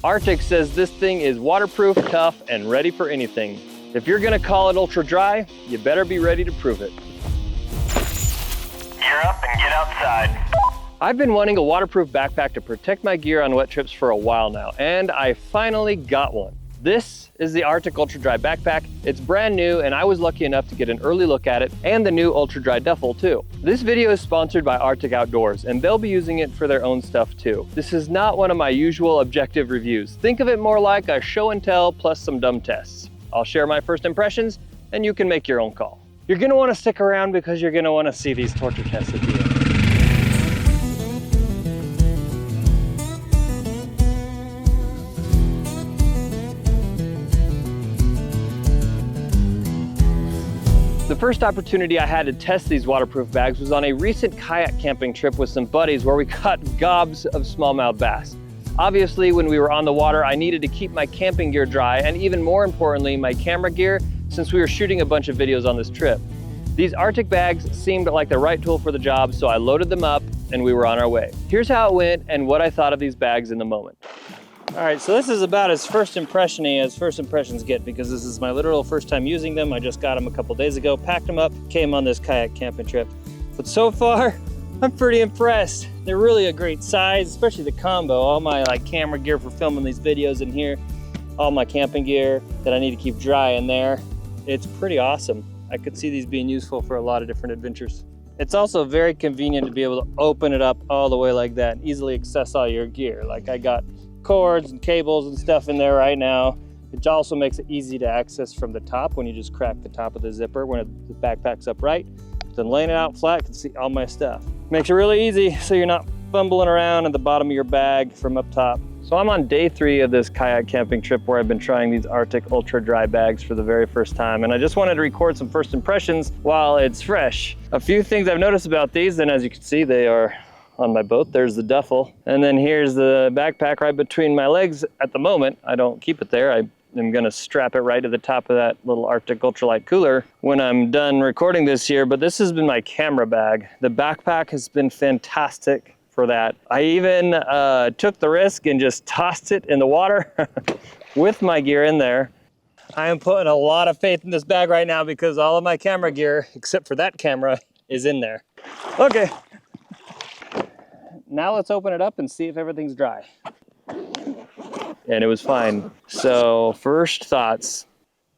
RTIC says this thing is waterproof, tough, and ready for anything. If you're gonna call it ultra dry, you better be ready to prove it. Gear up and get outside. I've been wanting a waterproof backpack to protect my gear on wet trips for a while now, and I finally got one. This is the RTIC Ultra Dry backpack. It's brand new, and I was lucky enough to get an early look at it and the new Ultra Dry duffel too. This video is sponsored by RTIC Outdoors, and they'll be using it for their own stuff too. This is not one of my usual objective reviews. Think of it more like a show and tell plus some dumb tests. I'll share my first impressions, and you can make your own call. You're gonna wanna stick around because you're gonna wanna see these torture tests at the end. The first opportunity I had to test these waterproof bags was on a recent kayak camping trip with some buddies where we caught gobs of smallmouth bass. Obviously, when we were on the water, I needed to keep my camping gear dry and even more importantly, my camera gear, since we were shooting a bunch of videos on this trip. These RTIC bags seemed like the right tool for the job, so I loaded them up and we were on our way. Here's how it went and what I thought of these bags in the moment. All right, so this is about as first impression-y as first impressions get because this is my literal first time using them. I just got them a couple days ago, packed them up, came on this kayak camping trip. But so far, I'm pretty impressed. They're really a great size, especially the combo. All my camera gear for filming these videos in here, all my camping gear that I need to keep dry in there. It's pretty awesome. I could see these being useful for a lot of different adventures. It's also very convenient to be able to open it up all the way like that and easily access all your gear. Like I got cords and cables and stuff in there right now. It also makes it easy to access from the top when you just crack the top of the zipper when the backpack's upright. Then laying it out flat, I can see all my stuff. Makes it really easy so you're not fumbling around at the bottom of your bag from up top. So I'm on day 3 of this kayak camping trip where I've been trying these RTIC Ultra Dry bags for the very first time, and I just wanted to record some first impressions while it's fresh. A few things I've noticed about these, and as you can see, they are on my boat. There's the duffel, and then here's the backpack right between my legs at the moment. I don't keep it there. I'm gonna strap it right to the top of that little RTIC Ultralight cooler when I'm done recording this here, but this has been my camera bag. The backpack has been fantastic for that. I even took the risk and just tossed it in the water with my gear in there. I am putting a lot of faith in this bag right now because all of my camera gear, except for that camera, is in there. Okay. Now let's open it up and see if everything's dry. And it was fine. So first thoughts.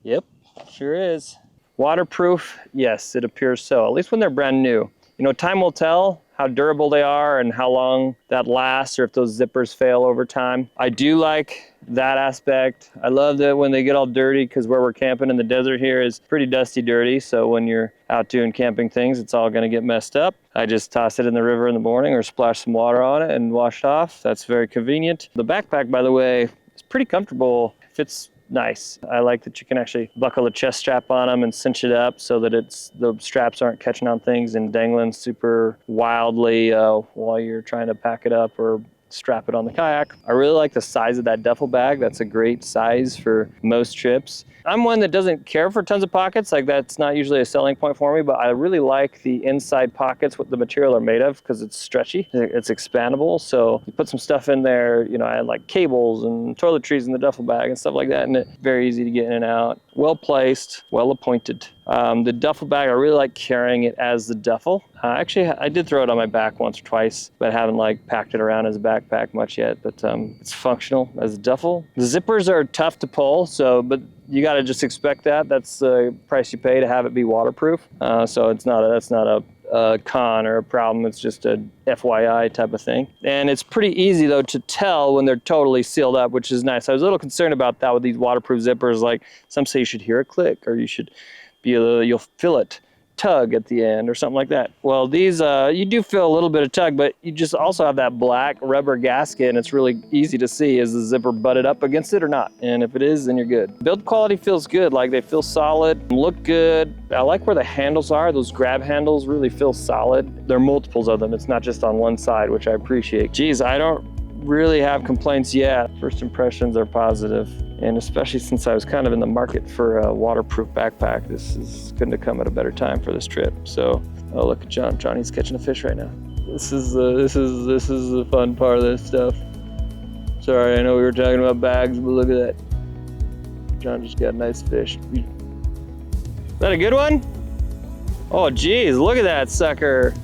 Yep, sure is. Waterproof, yes, it appears so. At least when they're brand new. You know, time will tell how durable they are and how long that lasts or if those zippers fail over time. I do like that aspect. I love that when they get all dirty because where we're camping in the desert here is pretty dusty dirty. So when you're out doing camping things, it's all gonna get messed up. I just toss it in the river in the morning or splash some water on it and wash it off. That's very convenient. The backpack, by the way, is pretty comfortable. Fits nice. I like that you can actually buckle a chest strap on them and cinch it up so that the straps aren't catching on things and dangling super wildly while you're trying to pack it up or strap it on the kayak. I really like the size of that duffel bag. That's a great size for most trips. I'm one that doesn't care for tons of pockets. Like that's not usually a selling point for me, but I really like the inside pockets, what the material are made of, because it's stretchy, it's expandable. So you put some stuff in there, you know, I had like cables and toiletries in the duffel bag and stuff like that, and it's very easy to get in and out. Well placed, well appointed. The duffel bag, I really like carrying it as the duffel. Actually, I did throw it on my back once or twice, but haven't packed it around as a backpack much yet, but it's functional as a duffel. The zippers are tough to pull, but you got to just expect that. That's the price you pay to have it be waterproof. So that's not a con or a problem. It's just a FYI type of thing. And it's pretty easy though to tell when they're totally sealed up, which is nice. I was a little concerned about that with these waterproof zippers. Like some say you should hear a click or you'll feel it tug at the end or something like that. Well, these, you do feel a little bit of tug, but you just also have that black rubber gasket and it's really easy to see is the zipper butted up against it or not. And if it is, then you're good. Build quality feels good. Like they feel solid, look good. I like where the handles are. Those grab handles really feel solid. There are multiples of them. It's not just on one side, which I appreciate. Geez, I don't really have complaints yet. First impressions are positive. And especially since I was kind of in the market for a waterproof backpack, this couldn't have come at a better time for this trip. So, oh, look at John. Johnny's catching a fish right now. This is the fun part of this stuff. Sorry, I know we were talking about bags, but look at that. John just got a nice fish. Is that a good one? Oh geez, look at that sucker.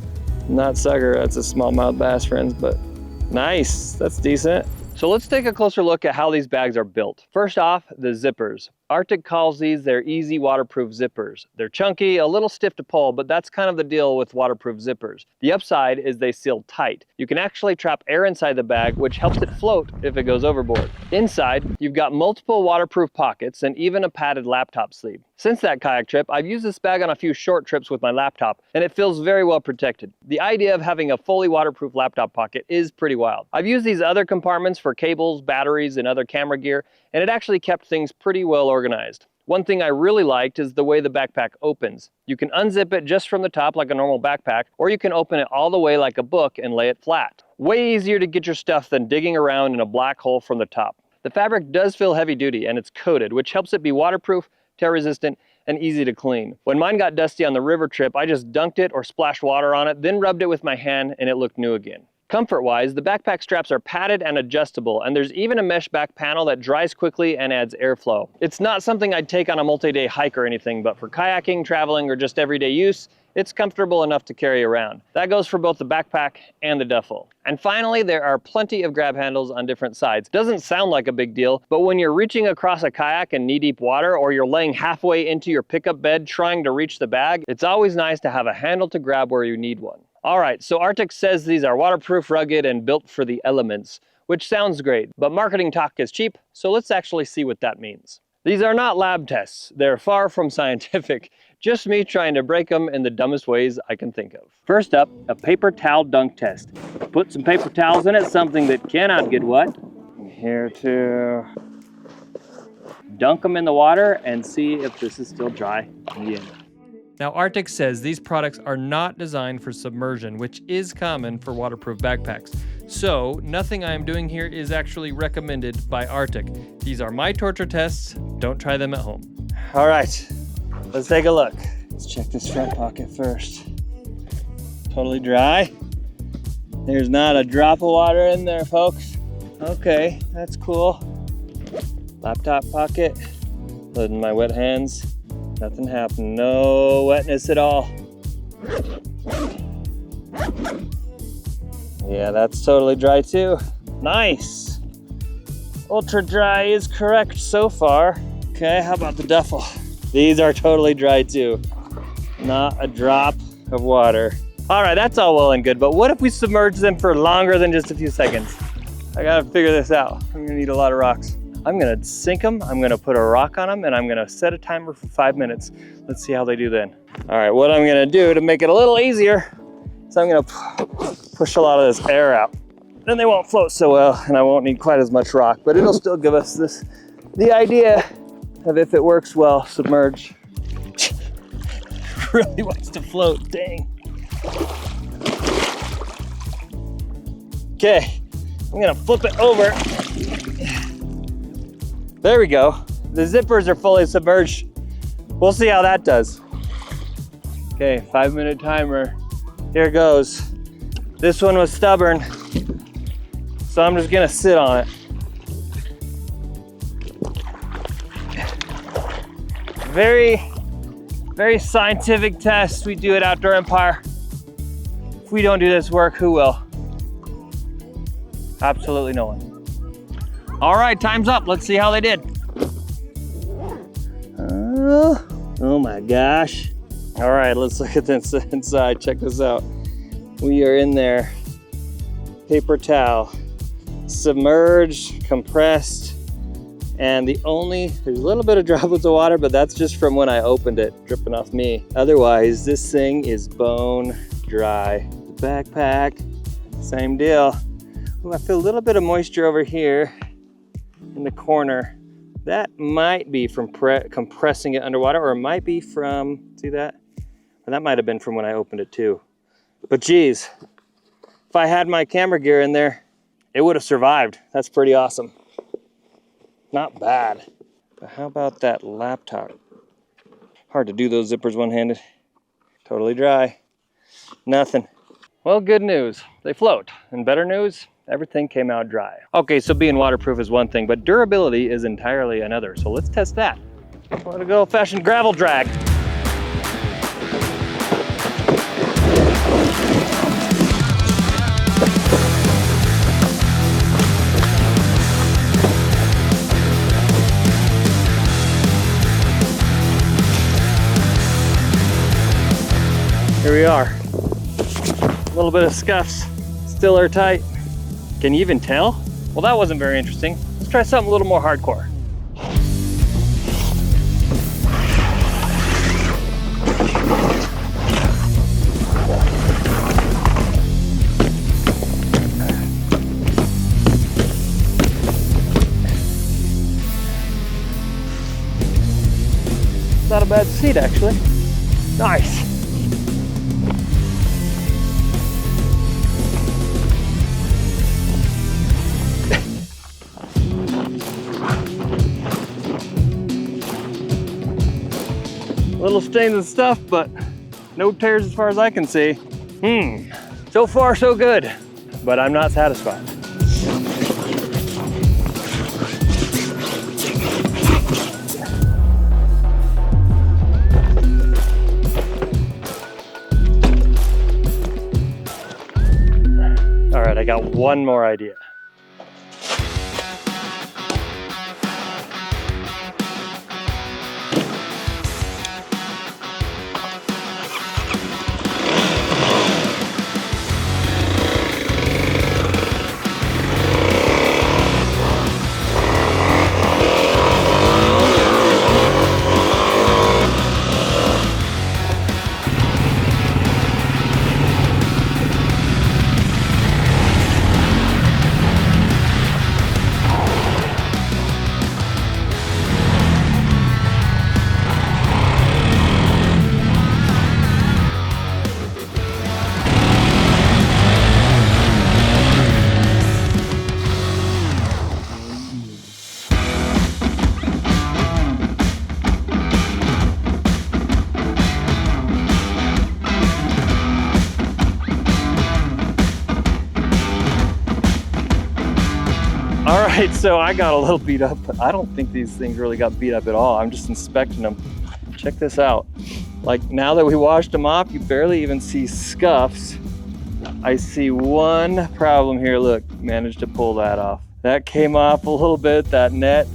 Not sucker, that's a smallmouth bass, friends, but nice, that's decent. So let's take a closer look at how these bags are built. First off, the zippers. RTIC calls these their easy waterproof zippers. They're chunky, a little stiff to pull, but that's kind of the deal with waterproof zippers. The upside is they seal tight. You can actually trap air inside the bag, which helps it float if it goes overboard. Inside, you've got multiple waterproof pockets and even a padded laptop sleeve. Since that kayak trip, I've used this bag on a few short trips with my laptop, and it feels very well protected. The idea of having a fully waterproof laptop pocket is pretty wild. I've used these other compartments for cables, batteries, and other camera gear, and it actually kept things pretty well organized. One thing I really liked is the way the backpack opens. You can unzip it just from the top like a normal backpack, or you can open it all the way like a book and lay it flat. Way easier to get your stuff than digging around in a black hole from the top. The fabric does feel heavy duty and it's coated, which helps it be waterproof, tear resistant, and easy to clean. When mine got dusty on the river trip, I just dunked it or splashed water on it, then rubbed it with my hand and it looked new again. Comfort-wise, the backpack straps are padded and adjustable, and there's even a mesh back panel that dries quickly and adds airflow. It's not something I'd take on a multi-day hike or anything, but for kayaking, traveling, or just everyday use, it's comfortable enough to carry around. That goes for both the backpack and the duffel. And finally, there are plenty of grab handles on different sides. Doesn't sound like a big deal, but when you're reaching across a kayak in knee-deep water, or you're laying halfway into your pickup bed trying to reach the bag, it's always nice to have a handle to grab where you need one. All right, so RTIC says these are waterproof, rugged, and built for the elements, which sounds great, but marketing talk is cheap, so let's actually see what that means. These are not lab tests. They're far from scientific, just me trying to break them in the dumbest ways I can think of. First up, a paper towel dunk test. Put some paper towels in it, something that cannot get wet. Here to dunk them in the water and see if this is still dry in the end. Now, RTIC says these products are not designed for submersion, which is common for waterproof backpacks. So, nothing I am doing here is actually recommended by RTIC. These are my torture tests. Don't try them at home. All right, let's take a look. Let's check this front pocket first. Totally dry. There's not a drop of water in there, folks. Okay, that's cool. Laptop pocket. Loading my wet hands. Nothing happened, no wetness at all. Yeah, that's totally dry too. Nice. Ultra dry is correct so far. Okay, how about the duffel? These are totally dry too. Not a drop of water. All right, that's all well and good, but what if we submerge them for longer than just a few seconds? I gotta figure this out. I'm gonna need a lot of rocks. I'm gonna sink them, I'm gonna put a rock on them, and I'm gonna set a timer for 5 minutes. Let's see how they do then. All right, what I'm gonna do to make it a little easier is I'm gonna push a lot of this air out. Then they won't float so well, and I won't need quite as much rock, but it'll still give us the idea of if it works well submerged. Really wants to float, dang. Okay, I'm gonna flip it over. There we go. The zippers are fully submerged. We'll see how that does. Okay, 5-minute timer. Here goes. This one was stubborn, so I'm just gonna sit on it. Very scientific test we do at Outdoor Empire. If we don't do this work, who will? Absolutely no one. All right, time's up. Let's see how they did. Oh my gosh. All right, let's look at this inside. Check this out. We are in there. Paper towel, submerged, compressed, and there's a little bit of droplets of water, but that's just from when I opened it, dripping off me. Otherwise, this thing is bone dry. The backpack, same deal. Ooh, I feel a little bit of moisture over here in the corner. That might be from compressing it underwater, or it might be from, see that? Or that might have been from when I opened it too. But geez, if I had my camera gear in there, it would have survived. That's pretty awesome. Not bad. But how about that laptop? Hard to do those zippers one-handed. Totally dry. Nothing. Well, good news. They float. And better news, Everything came out dry. Okay, so being waterproof is one thing, but durability is entirely another. So let's test that. Want a good old-fashioned gravel drag. Here we are. A little bit of scuffs, still airtight. Can you even tell? Well, that wasn't very interesting. Let's try something a little more hardcore. Not a bad seat, actually. Nice. Little stains and stuff, but no tears as far as I can see. So far so good, but I'm not satisfied. All right, I got one more idea. All right, so I got a little beat up, but I don't think these things really got beat up at all. I'm just inspecting them. Check this out. Like, now that we washed them off, you barely even see scuffs. I see one problem here. Look, managed to pull that off. That came off a little bit, that net,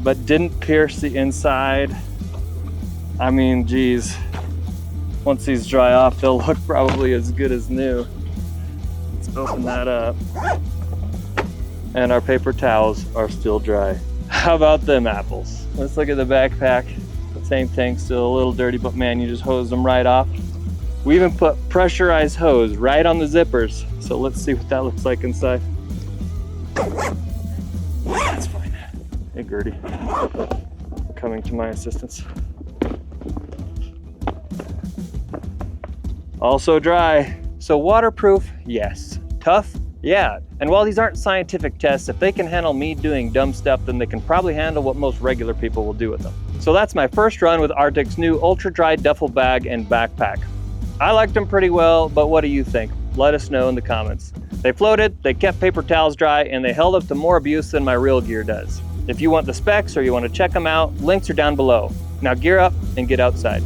but didn't pierce the inside. I mean, geez, once these dry off, they'll look probably as good as new. Let's open that up. And our paper towels are still dry. How about them apples? Let's look at the backpack. Same thing, still a little dirty, but man, you just hose them right off. We even put pressurized hose right on the zippers. So let's see what that looks like inside. That's fine. Hey, Gertie, coming to my assistance. Also dry. So waterproof, yes. Tough, yeah. And while these aren't scientific tests, if they can handle me doing dumb stuff, then they can probably handle what most regular people will do with them. So that's my first run with RTIC's new ultra dry duffel bag and backpack. I liked them pretty well, but what do you think? Let us know in the comments. They floated, they kept paper towels dry, and they held up to more abuse than my real gear does. If you want the specs or you want to check them out, links are down below. Now gear up and get outside.